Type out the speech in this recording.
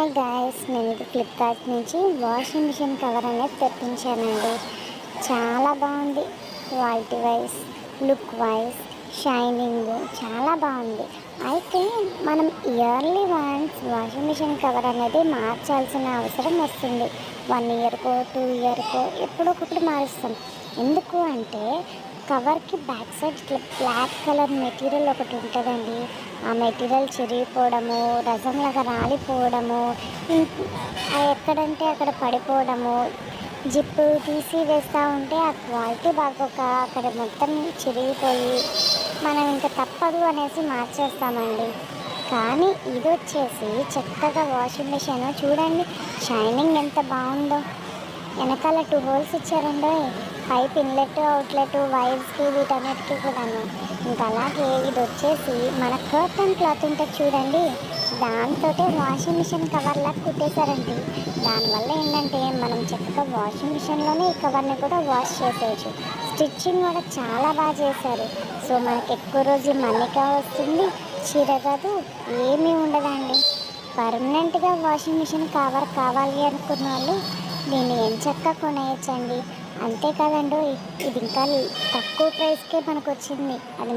Hi guys, నేను ఇది Flipkart నుంచి వాషింగ్ మిషన్ కవర్ అనేది తెప్పించానండి. చాలా బాగుంది. Quality wise, look wise, shining చాలా బాగుంది. అయితే మనం yearly once washing machine cover అనేది మార్చాల్సిన అవసరం వస్తుంది. 1 ఇయర్కో 2 ఇయర్కో ఎప్పుడొకప్పుడు మారుస్తాం. ఎందుకు అంటే కవర్కి బ్యాక్ సైడ్ ఇట్లా బ్లాక్ కలర్ మెటీరియల్ ఒకటి ఉంటుందండి. ఆ మెటీరియల్ చిరిగిపోవడము, రసంలాగా రాలిపోవడము, ఎక్కడంటే అక్కడ పడిపోవడము, జిప్పు తీసి వేస్తూ ఉంటే ఆ క్వాలిటీ బాగోక అక్కడ మొత్తం చిరిగిపోయి మనం ఇంకా తప్పదు అనేసి మార్చేస్తామండి. కానీ ఇది వచ్చేసి చక్కగా వాషింగ్ మిషన్ చూడండి, షైనింగ్ ఎంత బాగుందో. వెనకాల 2 హోల్స్ ఇచ్చారండి, పైప్ ఇన్లెట్ అవుట్లెట్ వైర్స్కి వీటన్నిటికీ కూడాను. ఇంకా అలాగే ఇది వచ్చేసి మన కర్టన్ క్లాత్ ఉంటుంది చూడండి, దాంతో వాషింగ్ మిషన్ కవర్లా కుట్టేశారండి. దానివల్ల ఏంటంటే మనం చక్కగా వాషింగ్ మిషన్లోనే ఈ కవర్ని కూడా వాష్ చేసేయచ్చు. స్టిచ్చింగ్ కూడా చాలా బాగా చేశారు. సో మనకి ఎక్కువ రోజు మన్నిక వస్తుంది, చిరగదు, ఏమీ ఉండదండి. పర్మనెంట్గా వాషింగ్ మిషన్ కవర్ కావాలి అనుకున్న వాళ్ళు దీన్ని ఎంచక్కా కొనేయచ్చండి. అంతేకాదండి, ఇది ఇంకా తక్కువ ప్రైస్కే మనకు వచ్చింది. అది